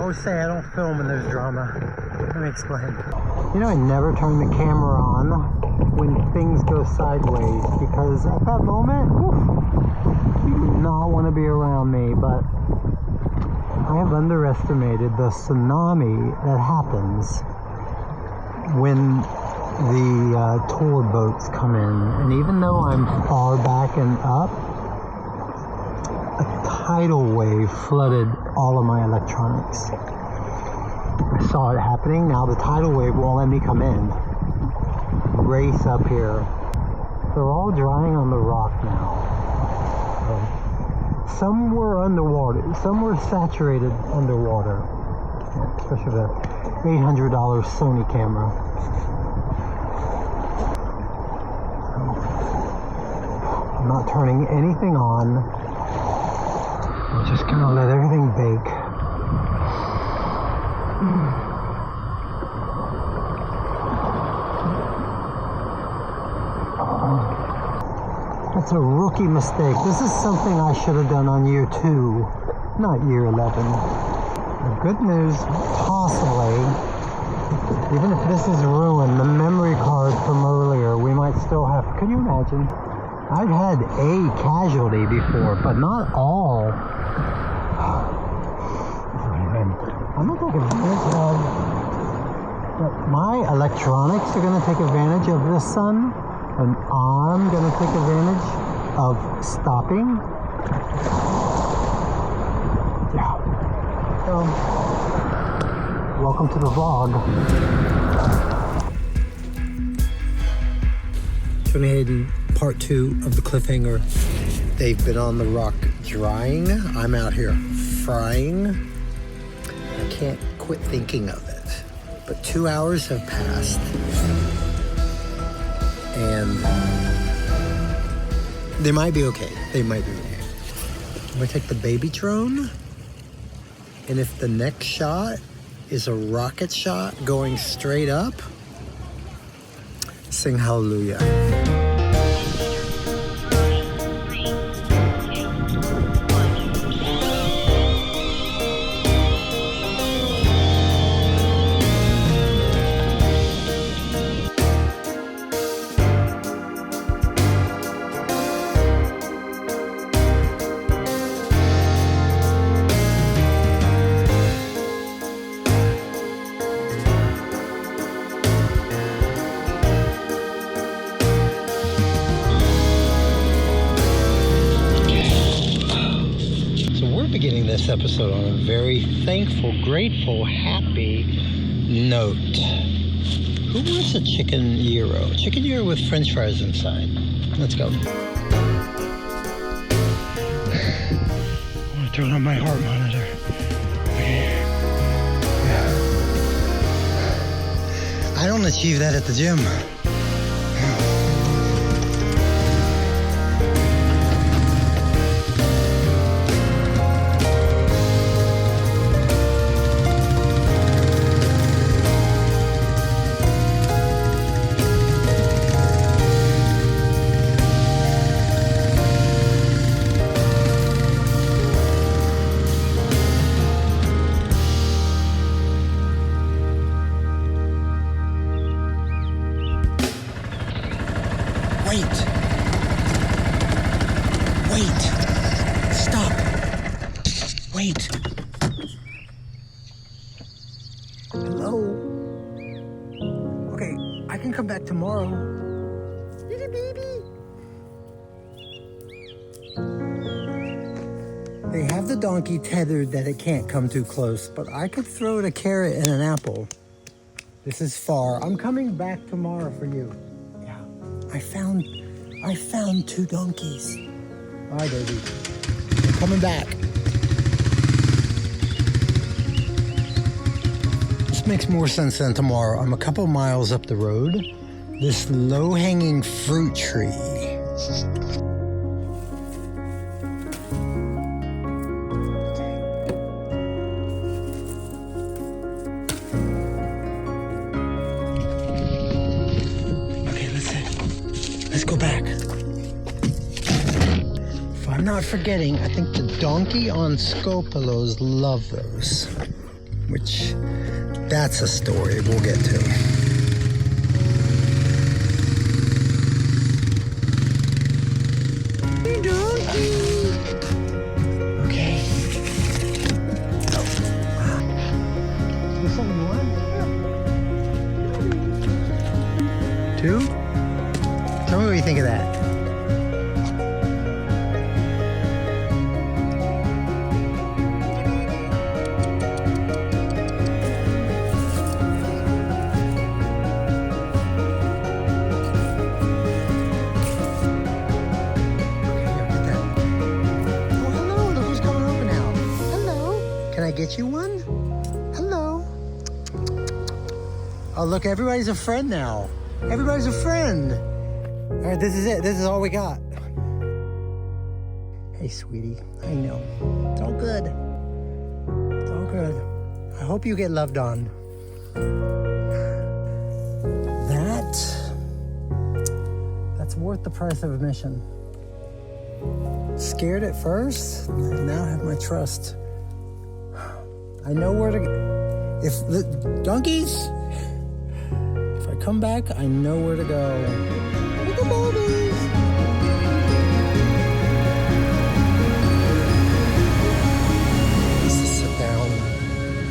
always say I don't film when there's drama. Let me explain. You know, I never turn the camera on when things go sideways because at that moment, you do not want to be around me, but I have underestimated the tsunami that happens when the tour boats come in. And even though I'm far back and up, a tidal wave flooded all of my electronics. I saw it happening. Now the tidal wave won't let me come in. Race up here. They're all drying on the rock now. Some were underwater. Some were saturated underwater. Especially the $800 Sony camera. I'm not turning anything on. I'm just gonna let everything bake. That's a rookie mistake. This is something I should have done on year 2, not year 11. The good news, possibly, even if this is ruined, the memory card from earlier, we might still have, can you imagine? I've had a casualty before, but not all. I'm not taking advantage of, but my electronics are going to take advantage of this sun, and I'm going to take advantage of stopping. Yeah. So, welcome to the vlog. Going ahead and part 2 of the cliffhanger. They've been on the rock drying. I'm out here frying. I can't quit thinking of it. But 2 hours have passed. And they might be okay. They might be okay. I'm gonna take the baby drone. And if the next shot is a rocket shot going straight up, sing hallelujah. Beginning this episode on a very thankful, grateful, happy note. Who wants a chicken gyro? Chicken gyro with french fries inside. Let's go. I want to turn on my heart monitor. Okay. I don't achieve that at the gym. Wait. Stop. Wait. Hello? Okay, I can come back tomorrow. Little baby. They have the donkey tethered that it can't come too close, but I could throw it a carrot and an apple. This is far. I'm coming back tomorrow for you. Yeah. I found 2 donkeys. Bye, baby. I'm coming back. This makes more sense than tomorrow. I'm a couple miles up the road. This low-hanging fruit tree. Let's go back. If I'm not forgetting, I think the donkey on Scopolos love those. which that's a story we'll get to. Okay. Oh. Is there something you want? Two? Tell me what you think of that. Can I get you one? Hello. Oh, look, everybody's a friend now. Everybody's a friend. All right, this is it. This is all we got. Hey, sweetie. I know. It's all good. It's all good. I hope you get loved on. That's worth the price of admission. Scared at first, I now have my trust. I know where to go. If the donkeys, if I come back, I know where to go. Look at babies. Let's just sit down.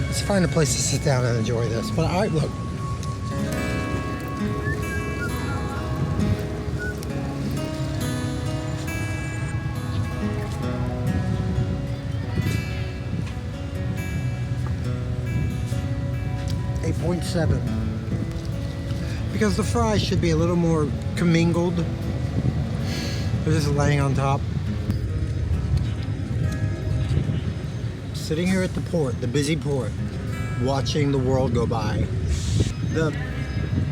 Let's find a place to sit down and enjoy this. But all right, look. .7 because the fries should be a little more commingled. They're just laying on top. Sitting here at the port, the busy port, watching the world go by. The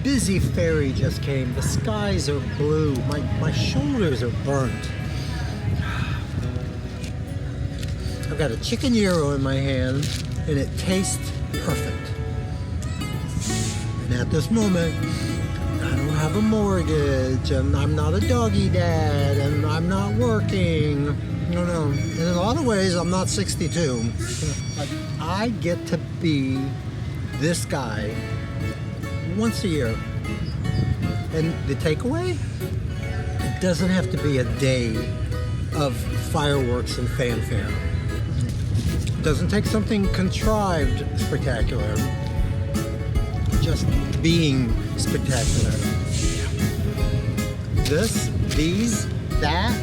busy ferry just came. The skies are blue. My shoulders are burnt. I've got a chicken gyro in my hand and it tastes perfect. And at this moment, I don't have a mortgage, and I'm not a doggy dad, and I'm not working. No. In a lot of ways, I'm not 62. But I get to be this guy once a year. And the takeaway? It doesn't have to be a day of fireworks and fanfare. It doesn't take something contrived spectacular. Just being spectacular. This, these, that,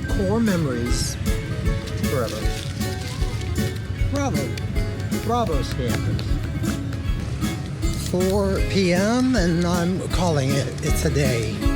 core memories forever. Bravo, Skiathos. 4 p.m. and I'm calling it. It's a day.